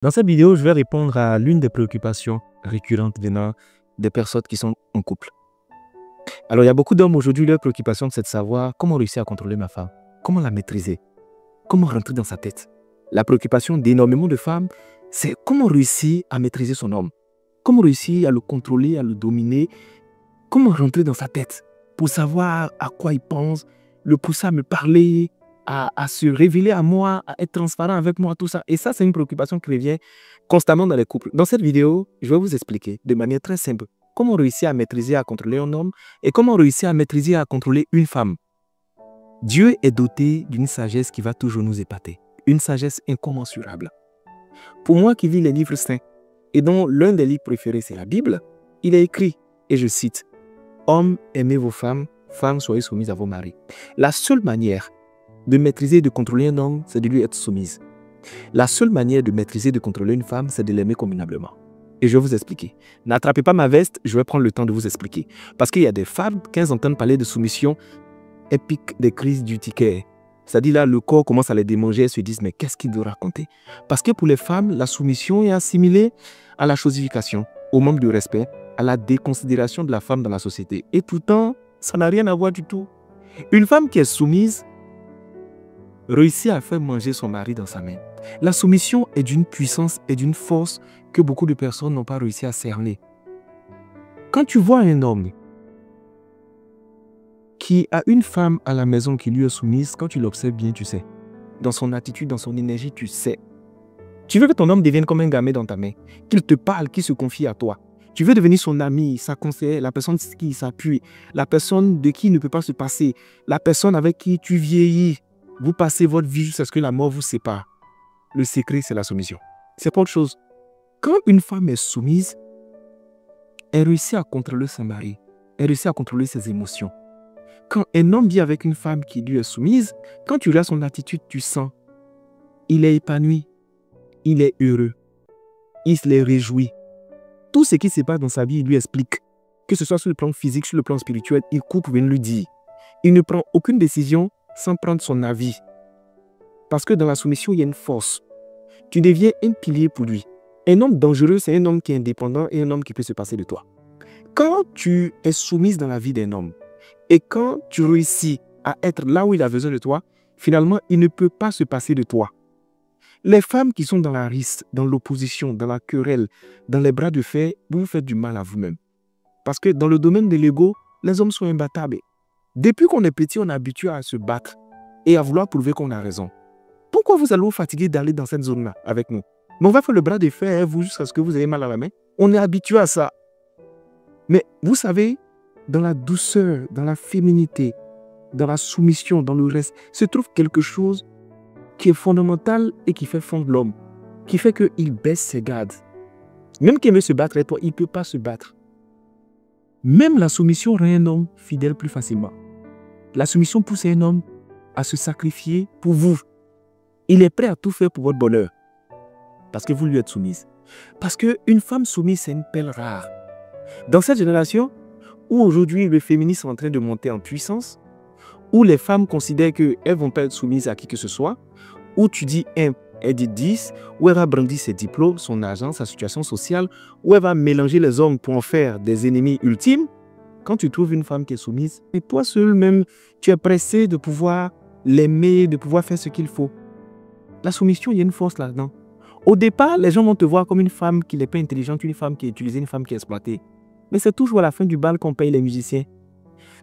Dans cette vidéo, je vais répondre à l'une des préoccupations récurrentes venant des personnes qui sont en couple. Alors, il y a beaucoup d'hommes aujourd'hui, leur préoccupation, c'est de savoir comment réussir à contrôler ma femme, comment la maîtriser, comment rentrer dans sa tête. La préoccupation d'énormément de femmes, c'est comment réussir à maîtriser son homme, comment réussir à le contrôler, à le dominer, comment rentrer dans sa tête pour savoir à quoi il pense, le pousser à me parler, à se révéler à moi, à être transparent avec moi, tout ça. Et ça, c'est une préoccupation qui revient constamment dans les couples. Dans cette vidéo, je vais vous expliquer de manière très simple comment réussir à maîtriser, à contrôler un homme et comment réussir à maîtriser, à contrôler une femme. Dieu est doté d'une sagesse qui va toujours nous épater, une sagesse incommensurable. Pour moi qui lis les livres saints et dont l'un des livres préférés, c'est la Bible, il est écrit, et je cite, « Hommes, aimez vos femmes, femmes, soyez soumises à vos maris. » La seule manière de maîtriser et de contrôler un homme, c'est de lui être soumise. La seule manière de maîtriser et de contrôler une femme, c'est de l'aimer convenablement. Et je vais vous expliquer. N'attrapez pas ma veste, je vais prendre le temps de vous expliquer. Parce qu'il y a des femmes, quand elles entendent parler de soumission, elles piquent des crises d'urticaire. C'est-à-dire là, le corps commence à les démanger, elles se disent, mais qu'est-ce qu'il doit raconter? Parce que pour les femmes, la soumission est assimilée à la chosification, au manque de respect, à la déconsidération de la femme dans la société. Et pourtant, ça n'a rien à voir du tout. Une femme qui est soumise réussit à faire manger son mari dans sa main. La soumission est d'une puissance et d'une force que beaucoup de personnes n'ont pas réussi à cerner. Quand tu vois un homme qui a une femme à la maison qui lui est soumise, quand tu l'observes bien, tu sais. Dans son attitude, dans son énergie, tu sais. Tu veux que ton homme devienne comme un gamin dans ta main, qu'il te parle, qu'il se confie à toi. Tu veux devenir son ami, sa conseillère, la personne qui s'appuie, la personne de qui il ne peut pas se passer, la personne avec qui tu vieillis. Vous passez votre vie jusqu'à ce que la mort vous sépare. Le secret, c'est la soumission. C'est pas autre chose. Quand une femme est soumise, elle réussit à contrôler son mari. Elle réussit à contrôler ses émotions. Quand un homme vit avec une femme qui lui est soumise, quand tu regardes son attitude, tu sens. Il est épanoui. Il est heureux. Il se les réjouit. Tout ce qui se passe dans sa vie, il lui explique. Que ce soit sur le plan physique, sur le plan spirituel, il coupe pour venir lui dire. Il ne prend aucune décision sans prendre son avis. Parce que dans la soumission, il y a une force. Tu deviens un pilier pour lui. Un homme dangereux, c'est un homme qui est indépendant et un homme qui peut se passer de toi. Quand tu es soumise dans la vie d'un homme et quand tu réussis à être là où il a besoin de toi, finalement, il ne peut pas se passer de toi. Les femmes qui sont dans la risque, dans l'opposition, dans la querelle, dans les bras de fer, vous faites du mal à vous-même. Parce que dans le domaine de l'ego, les hommes sont imbattables. Depuis qu'on est petit, on est habitué à se battre et à vouloir prouver qu'on a raison. Pourquoi vous allez vous fatiguer d'aller dans cette zone-là avec nous? Mais on va faire le bras de fer, vous, jusqu'à ce que vous ayez mal à la main. On est habitué à ça. Mais vous savez, dans la douceur, dans la féminité, dans la soumission, dans le reste, se trouve quelque chose qui est fondamental et qui fait fondre l'homme, qui fait qu'il baisse ses gardes. Même qu'il veut se battre avec toi, il ne peut pas se battre. Même la soumission rend un homme fidèle plus facilement. La soumission pousse un homme à se sacrifier pour vous. Il est prêt à tout faire pour votre bonheur. Parce que vous lui êtes soumise. Parce qu'une femme soumise, c'est une perle rare. Dans cette génération, où aujourd'hui le féminisme est en train de monter en puissance, où les femmes considèrent qu'elles ne vont pas être soumises à qui que ce soit, où tu dis 1, elle dit 10, où elle va brandir ses diplômes, son argent, sa situation sociale, où elle va mélanger les hommes pour en faire des ennemis ultimes, quand tu trouves une femme qui est soumise, et toi seul même, tu es pressé de pouvoir l'aimer, de pouvoir faire ce qu'il faut. La soumission, il y a une force là-dedans. Au départ, les gens vont te voir comme une femme qui n'est pas intelligente, une femme qui est utilisée, une femme qui est exploitée. Mais c'est toujours à la fin du bal qu'on paye les musiciens.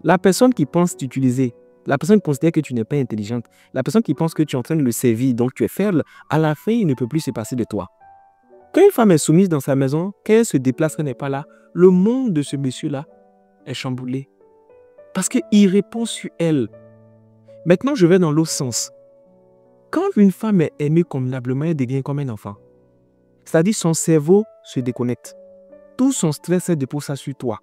La personne qui pense t'utiliser, la personne qui considère que tu n'es pas intelligente, la personne qui pense que tu es en train de le servir, donc tu es faible, à la fin, il ne peut plus se passer de toi. Quand une femme est soumise dans sa maison, quand elle se déplace, qu'elle n'est pas là, le monde de ce monsieur-là est chamboulé. Parce qu'il répond sur elle. Maintenant, je vais dans l'autre sens. Quand une femme est aimée convenablement, elle devient comme un enfant. C'est-à-dire son cerveau se déconnecte. Tout son stress est déposé sur toi.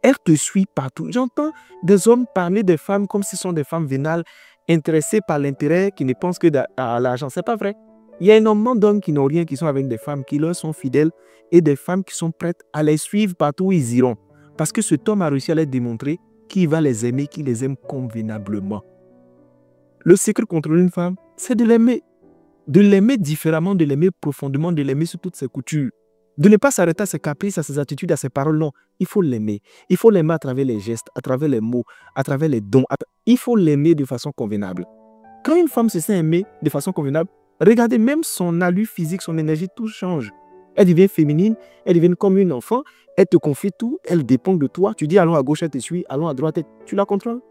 Elle te suit partout. J'entends des hommes parler des femmes comme si ce sont des femmes vénales, intéressées par l'intérêt, qui ne pensent que à l'argent. Ce n'est pas vrai. Il y a énormément d'hommes qui n'ont rien, qui sont avec des femmes qui leur sont fidèles et des femmes qui sont prêtes à les suivre partout où ils iront. Parce que cet homme a réussi à leur démontrer qu'il va les aimer, qu'il les aime convenablement. Le secret contre une femme, c'est de l'aimer. de l'aimer différemment, de l'aimer profondément, de l'aimer sur toutes ses coutures. De ne pas s'arrêter à ses caprices, à ses attitudes, à ses paroles. Non, il faut l'aimer. Il faut l'aimer à travers les gestes, à travers les mots, à travers les dons. Il faut l'aimer de façon convenable. Quand une femme se sent aimée de façon convenable, regardez, même son allure physique, son énergie, tout change. Elle devient féminine, elle devient comme une enfant, elle te confie tout, elle dépend de toi. Tu dis allons à gauche, elle te suit, allons à droite, tu la contrôles.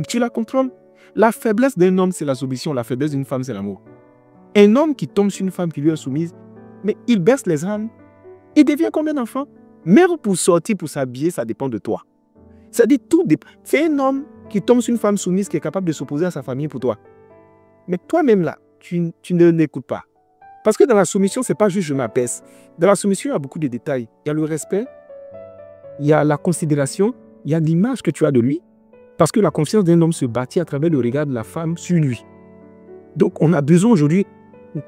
Tu la contrôles. La faiblesse d'un homme, c'est la soumission. La faiblesse d'une femme, c'est l'amour. Un homme qui tombe sur une femme qui lui est soumise, mais il baisse les ânes. Il devient comme un enfant. Même pour sortir, pour s'habiller, ça dépend de toi. C'est-à-dire, tout dépend. C'est un homme qui tombe sur une femme soumise qui est capable de s'opposer à sa famille pour toi. Mais toi-même, là, tu ne l'écoutes pas. Parce que dans la soumission, ce n'est pas juste je m'abaisse. Dans la soumission, il y a beaucoup de détails. Il y a le respect, il y a la considération, il y a l'image que tu as de lui. Parce que la confiance d'un homme se bâtit à travers le regard de la femme sur lui. Donc, on a besoin aujourd'hui,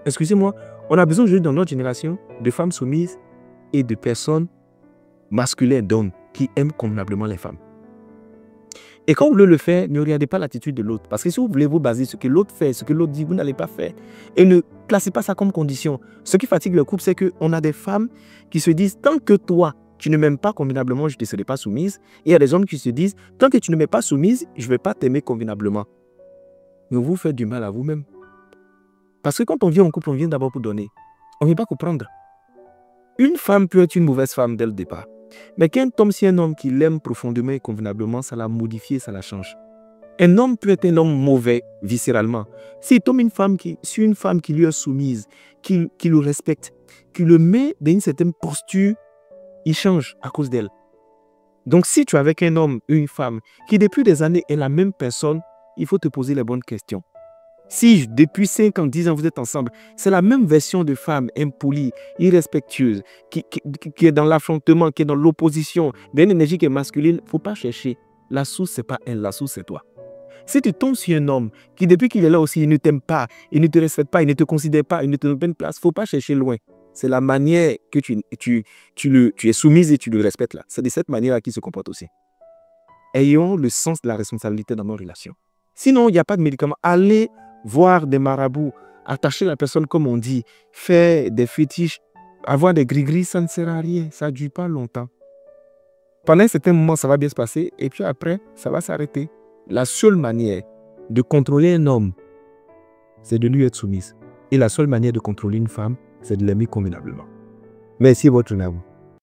excusez-moi, on a besoin aujourd'hui dans notre génération de femmes soumises et de personnes masculines, d'hommes, qui aiment convenablement les femmes. Et quand vous voulez le faire, ne regardez pas l'attitude de l'autre. Parce que si vous voulez vous baser sur ce que l'autre fait, ce que l'autre dit, vous n'allez pas faire. Et ne classez pas ça comme condition. Ce qui fatigue le couple, c'est qu'on a des femmes qui se disent, tant que toi, tu ne m'aimes pas convenablement, je ne te serai pas soumise. Et il y a des hommes qui se disent, tant que tu ne m'es pas soumise, je ne vais pas t'aimer convenablement. Mais vous faites du mal à vous-même. Parce que quand on vient en couple, on vient d'abord pour donner. On ne vient pas comprendre. Une femme peut être une mauvaise femme dès le départ. Mais quand tombe sur un homme qui l'aime profondément et convenablement, ça l'a modifié, ça la change. Un homme peut être un homme mauvais, viscéralement. S'il tombe sur une femme qui lui est soumise, qui le respecte, qui le met dans une certaine posture, il change à cause d'elle. Donc si tu es avec un homme ou une femme qui depuis des années est la même personne, il faut te poser les bonnes questions. Si depuis 5 ans, 10 ans, vous êtes ensemble, c'est la même version de femme impolie, irrespectueuse, qui est dans l'affrontement, qui est dans l'opposition, d'une énergie qui est masculine, il ne faut pas chercher. La source, ce n'est pas elle, la source, c'est toi. Si tu tombes sur un homme qui, depuis qu'il est là aussi, il ne t'aime pas, il ne te respecte pas, il ne te considère pas, il ne te donne pas une place, il ne faut pas chercher loin. C'est la manière que tu es soumise et tu le respectes là. C'est de cette manière-là qu'il se comporte aussi. Ayons le sens de la responsabilité dans nos relations. Sinon, il n'y a pas de médicament. Allez voir des marabouts, attacher la personne comme on dit, faire des fétiches, avoir des gris-gris, ça ne sert à rien. Ça ne dure pas longtemps. Pendant un certain moment, ça va bien se passer et puis après, ça va s'arrêter. La seule manière de contrôler un homme, c'est de lui être soumise. Et la seule manière de contrôler une femme, c'est de l'aimer convenablement. Merci, votre amour.